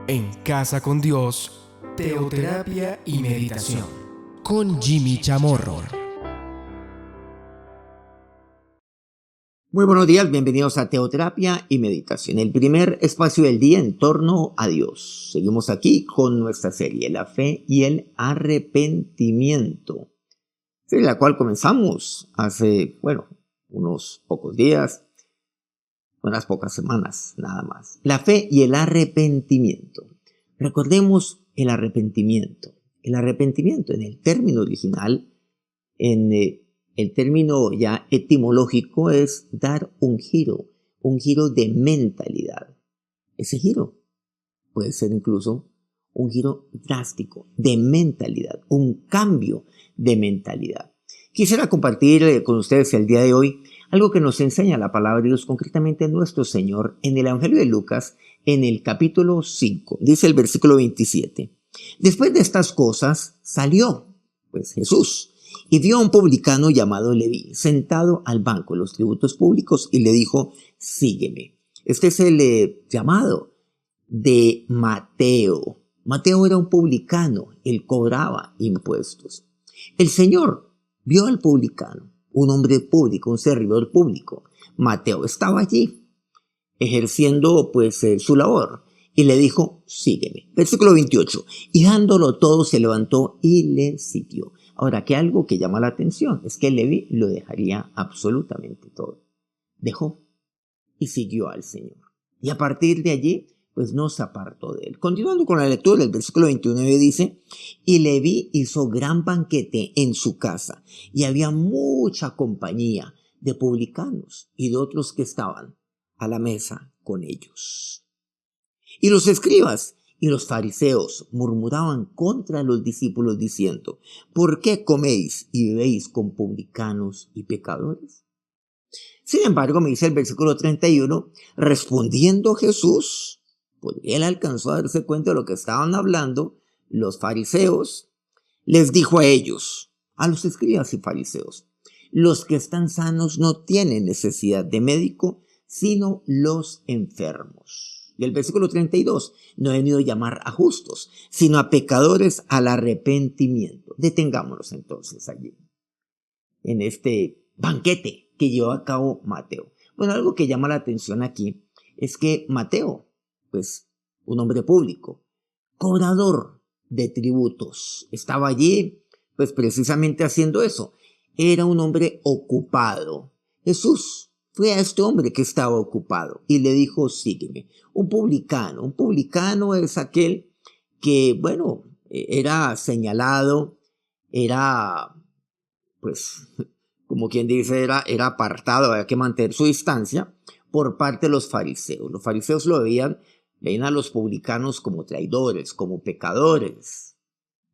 En Casa con Dios, teoterapia y meditación, con Jimmy Chamorro. Muy buenos días, bienvenidos a Teoterapia y Meditación, el primer espacio del día en torno a Dios. Seguimos aquí con nuestra serie, La Fe y el Arrepentimiento, serie la cual comenzamos hace, unos pocos días, unas pocas semanas nada más. La fe y el arrepentimiento. Recordemos el arrepentimiento. El arrepentimiento en el término original, el término ya etimológico es dar un giro de mentalidad. Ese giro puede ser incluso un giro drástico de mentalidad, un cambio de mentalidad. Quisiera compartir con ustedes el día de hoy algo que nos enseña la palabra de Dios, concretamente nuestro Señor, en el Evangelio de Lucas, en el capítulo 5, dice el versículo 27. Después de estas cosas salió, Jesús, y vio a un publicano llamado Leví, sentado al banco de los tributos públicos, y le dijo, sígueme. Este es el llamado de Mateo. Mateo era un publicano, él cobraba impuestos. El Señor vio al publicano, un hombre público, un servidor público. Mateo estaba allí, ejerciendo su labor, y le dijo, sígueme. Versículo 28, y dándolo todo se levantó y le siguió. Ahora, que algo que llama la atención es que Leví lo dejaría absolutamente todo. Dejó y siguió al Señor. Y a partir de allí, no se apartó de él. Continuando con la lectura, el versículo 29 dice, y Leví hizo gran banquete en su casa, y había mucha compañía de publicanos y de otros que estaban a la mesa con ellos. Y los escribas y los fariseos murmuraban contra los discípulos diciendo, ¿por qué coméis y bebéis con publicanos y pecadores? Sin embargo, me dice el versículo 31, respondiendo Jesús, pues él alcanzó a darse cuenta de lo que estaban hablando los fariseos, les dijo a ellos, a los escribas y fariseos, los que están sanos no tienen necesidad de médico, sino los enfermos. Y el versículo 32, no he venido a llamar a justos, sino a pecadores al arrepentimiento. Detengámonos entonces allí, en este banquete que llevó a cabo Mateo. Algo que llama la atención aquí es que Mateo, un hombre público, cobrador de tributos, estaba allí, precisamente haciendo eso. Era un hombre ocupado. Jesús fue a este hombre que estaba ocupado y le dijo, sígueme. Un publicano es aquel que, era señalado, era, como quien dice, era apartado, había que mantener su distancia por parte de los fariseos. Los fariseos lo veían a los publicanos como traidores, como pecadores,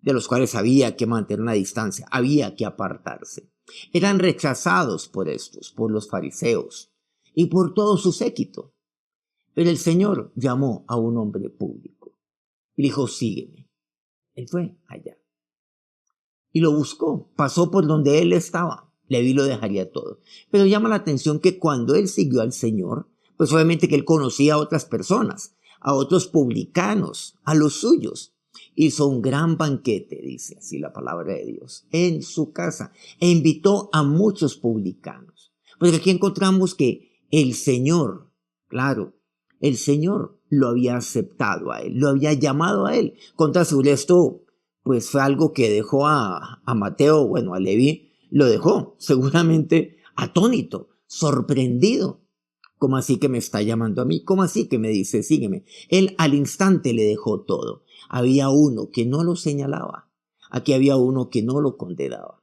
de los cuales había que mantener una distancia, había que apartarse. Eran rechazados por estos, por los fariseos y por todo su séquito. Pero el Señor llamó a un hombre público y dijo, sígueme. Él fue allá y lo buscó, pasó por donde él estaba. Leví lo dejaría todo. Pero llama la atención que cuando él siguió al Señor, obviamente que él conocía a otras personas, a otros publicanos, a los suyos. Hizo un gran banquete, dice así la palabra de Dios, en su casa, e invitó a muchos publicanos. Porque aquí encontramos que el Señor, el Señor lo había aceptado a él, lo había llamado a él. Con toda seguridad esto, fue algo que dejó a Mateo, a Leví, lo dejó seguramente atónito, sorprendido. ¿Cómo así que me está llamando a mí? ¿Cómo así que me dice sígueme? Él al instante le dejó todo. Había uno que no lo señalaba. Aquí había uno que no lo condenaba.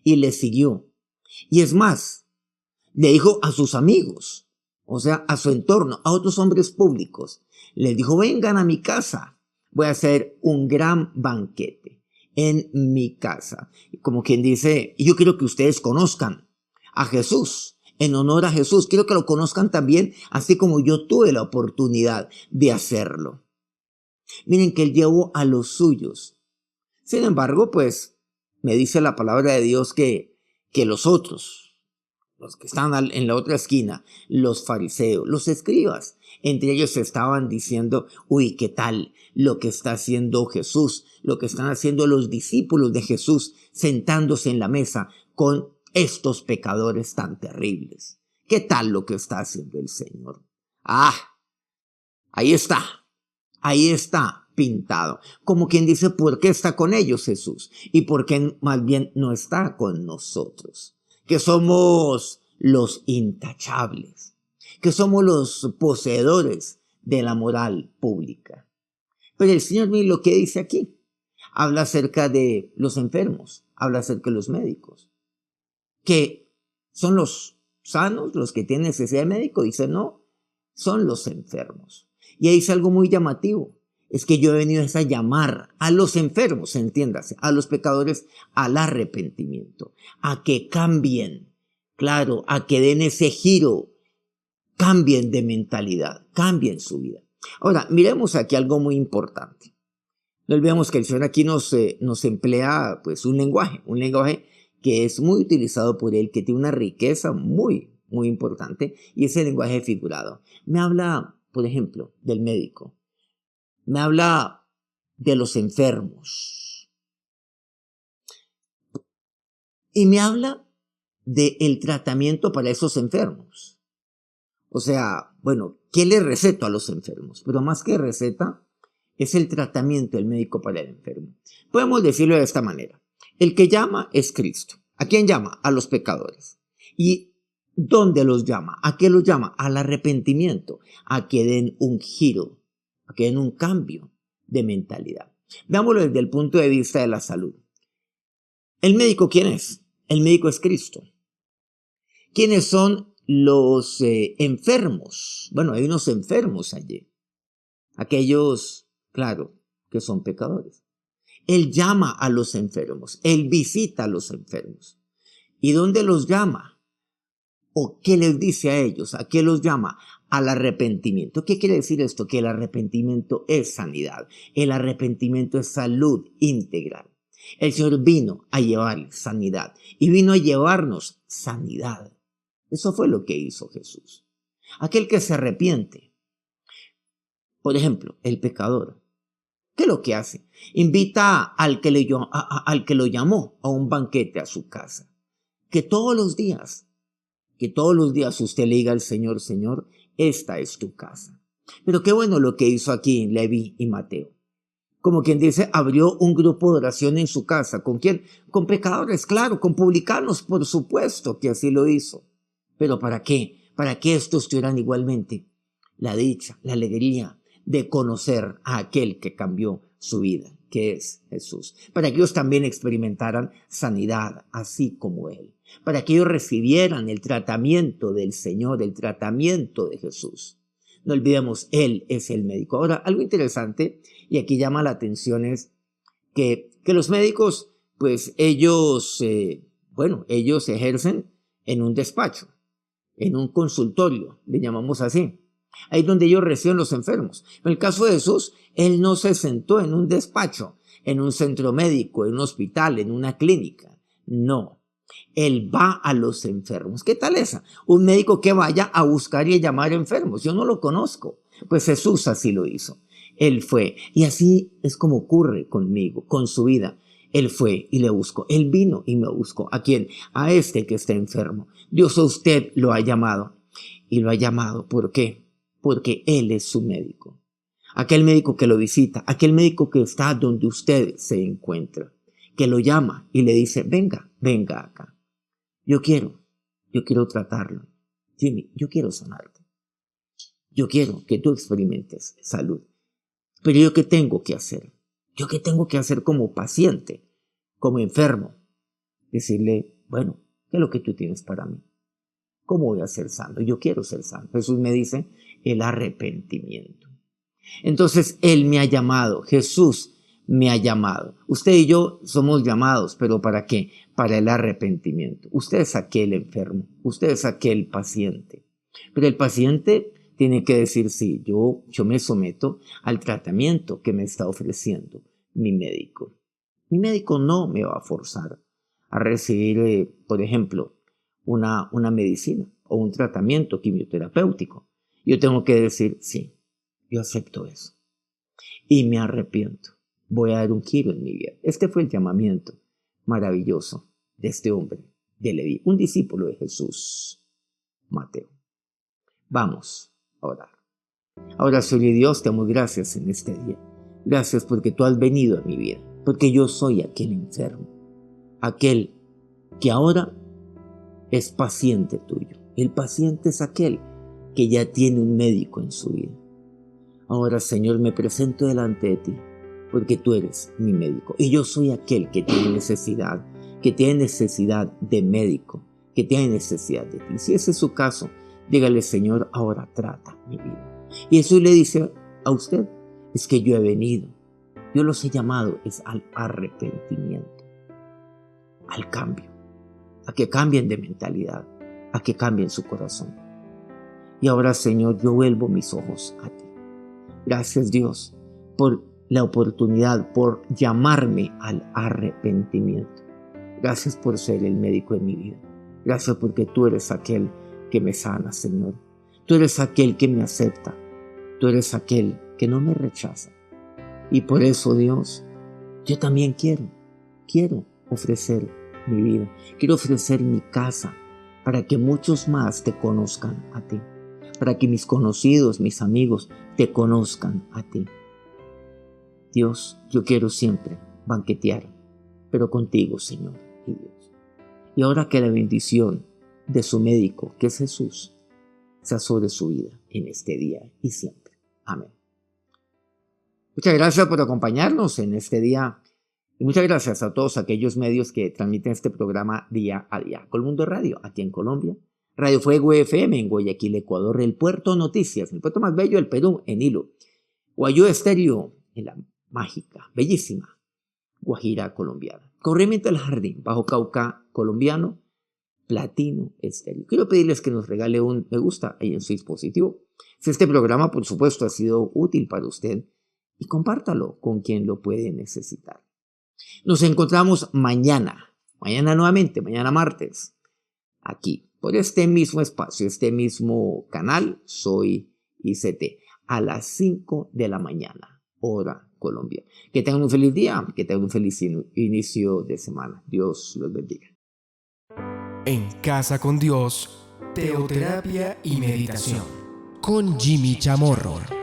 Y le siguió. Y es más, le dijo a sus amigos, o sea, a su entorno, a otros hombres públicos. Les dijo, vengan a mi casa. Voy a hacer un gran banquete en mi casa. Como quien dice, yo quiero que ustedes conozcan a Jesús. En honor a Jesús, quiero que lo conozcan también, así como yo tuve la oportunidad de hacerlo. Miren que él llevó a los suyos. Sin embargo, me dice la palabra de Dios que los otros, los que están en la otra esquina, los fariseos, los escribas. Entre ellos estaban diciendo, uy, ¿qué tal lo que está haciendo Jesús? Lo que están haciendo los discípulos de Jesús sentándose en la mesa con estos pecadores tan terribles. ¿Qué tal lo que está haciendo el Señor? Ah, ahí está pintado. Como quien dice, ¿por qué está con ellos Jesús? Y por qué más bien no está con nosotros. Que somos los intachables, que somos los poseedores de la moral pública. Pero el Señor, mire lo que dice aquí. Habla acerca de los enfermos, habla acerca de los médicos, que son los sanos, los que tienen necesidad de médico. Dice, no, son los enfermos. Y ahí dice algo muy llamativo. Es que yo he venido a llamar a los enfermos, entiéndase, a los pecadores al arrepentimiento, a que cambien, claro, a que den ese giro, cambien de mentalidad, cambien su vida. Ahora, miremos aquí algo muy importante. No olvidemos que el Señor aquí nos emplea pues un lenguaje que es muy utilizado por Él, que tiene una riqueza muy, muy importante, y ese lenguaje figurado. Me habla, por ejemplo, del médico. Me habla de los enfermos. Y me habla del tratamiento para esos enfermos. O sea, bueno, ¿qué le receto a los enfermos? Pero más que receta, es el tratamiento del médico para el enfermo. Podemos decirlo de esta manera. El que llama es Cristo. ¿A quién llama? A los pecadores. ¿Y dónde los llama? ¿A qué los llama? Al arrepentimiento, a que den un giro, a que den un cambio de mentalidad. Veámoslo desde el punto de vista de la salud. ¿El médico quién es? El médico es Cristo. ¿Quiénes son los enfermos? Bueno, hay unos enfermos allí. Aquellos, claro, que son pecadores. Él llama a los enfermos. Él visita a los enfermos. ¿Y dónde los llama? ¿O qué les dice a ellos? ¿A qué los llama? Al arrepentimiento. ¿Qué quiere decir esto? Que el arrepentimiento es sanidad. El arrepentimiento es salud integral. El Señor vino a llevar sanidad y vino a llevarnos sanidad. Eso fue lo que hizo Jesús. Aquel que se arrepiente. Por ejemplo, el pecador. ¿Qué es lo que hace? Invita al que lo llamó a un banquete a su casa. Que todos los días usted le diga al Señor, Señor, esta es tu casa. Pero qué bueno lo que hizo aquí Leví y Mateo. Como quien dice, abrió un grupo de oración en su casa. ¿Con quién? Con pecadores, claro, con publicanos, por supuesto que así lo hizo. ¿Pero para qué? Para que estos tuvieran igualmente la dicha, la alegría de conocer a aquel que cambió su vida, que es Jesús. Para que ellos también experimentaran sanidad, así como Él. Para que ellos recibieran el tratamiento del Señor, el tratamiento de Jesús. No olvidemos, Él es el médico. Ahora, algo interesante, y aquí llama la atención, es que los médicos, pues ellos ejercen en un despacho, en un consultorio, le llamamos así. Ahí es donde ellos reciben los enfermos. En el caso de Jesús, Él no se sentó en un despacho, en un centro médico, en un hospital, en una clínica. No. Él va a los enfermos. ¿Qué tal esa? Un médico que vaya a buscar y a llamar enfermos. Yo no lo conozco. Pues Jesús así lo hizo. Él fue. Y así es como ocurre conmigo, con su vida. Él fue y le buscó. Él vino y me buscó. ¿A quién? A este que está enfermo. Dios a usted lo ha llamado. Y lo ha llamado. ¿Por qué? Porque Él es su médico. Aquel médico que lo visita, aquel médico que está donde usted se encuentra, que lo llama y le dice, venga acá. Yo quiero tratarlo. Jimmy, yo quiero sanarte. Yo quiero que tú experimentes salud. Pero ¿yo qué tengo que hacer? ¿Yo qué tengo que hacer como paciente, como enfermo? Decirle, bueno, ¿qué es lo que tú tienes para mí? ¿Cómo voy a ser sano? Yo quiero ser sano. Jesús me dice, el arrepentimiento. Entonces, Él me ha llamado, Jesús me ha llamado. Usted y yo somos llamados, ¿pero para qué? Para el arrepentimiento. Usted es aquel enfermo, usted es aquel paciente. Pero el paciente tiene que decir, sí, yo me someto al tratamiento que me está ofreciendo mi médico. Mi médico no me va a forzar a recibir, por ejemplo, una medicina o un tratamiento quimioterapéutico. Yo tengo que decir, sí, yo acepto eso y me arrepiento. Voy a dar un giro en mi vida. Este fue el llamamiento maravilloso de este hombre, de Leví, un discípulo de Jesús, Mateo. Vamos a orar. Ahora, Señor Dios, te damos gracias en este día. Gracias porque tú has venido a mi vida, porque yo soy aquel enfermo, aquel que ahora es paciente tuyo. El paciente es aquel que ya tiene un médico en su vida. Ahora, Señor, me presento delante de ti, porque tú eres mi médico. Y yo soy aquel que tiene necesidad de médico, que tiene necesidad de ti. Si ese es su caso, dígale, Señor, ahora trata mi vida. Y Jesús le dice a usted, es que yo he venido, yo los he llamado, es al arrepentimiento, al cambio, a que cambien de mentalidad, a que cambien su corazón. Y ahora, Señor, yo vuelvo mis ojos a ti. Gracias, Dios, por la oportunidad, por llamarme al arrepentimiento. Gracias por ser el médico de mi vida. Gracias porque tú eres aquel que me sana, Señor. Tú eres aquel que me acepta. Tú eres aquel que no me rechaza. Y por eso, Dios, yo también quiero ofrecer mi vida. Quiero ofrecer mi casa para que muchos más te conozcan a ti. Para que mis conocidos, mis amigos, te conozcan a ti. Dios, yo quiero siempre banquetear, pero contigo, Señor y Dios. Y ahora que la bendición de su médico, que es Jesús, sea sobre su vida en este día y siempre. Amén. Muchas gracias por acompañarnos en este día y muchas gracias a todos aquellos medios que transmiten este programa día a día. Colmundo Radio, aquí en Colombia. Radio Fuego FM en Guayaquil, Ecuador. El Puerto Noticias, el puerto más bello del Perú, en Hilo. Guayú Estéreo, en la mágica, bellísima Guajira colombiana. Corrimiento del Jardín, Bajo Cauca colombiano, Platino Estéreo. Quiero pedirles que nos regale un me gusta ahí en su dispositivo. Si este programa, por supuesto, ha sido útil para usted, y compártalo con quien lo puede necesitar. Nos encontramos mañana nuevamente, mañana martes, aquí, por este mismo espacio, este mismo canal, Soy ICT, a las 5 de la mañana, hora Colombia. Que tengan un feliz día, que tengan un feliz inicio de semana. Dios los bendiga. En Casa con Dios, teoterapia y meditación con Jimmy Chamorro.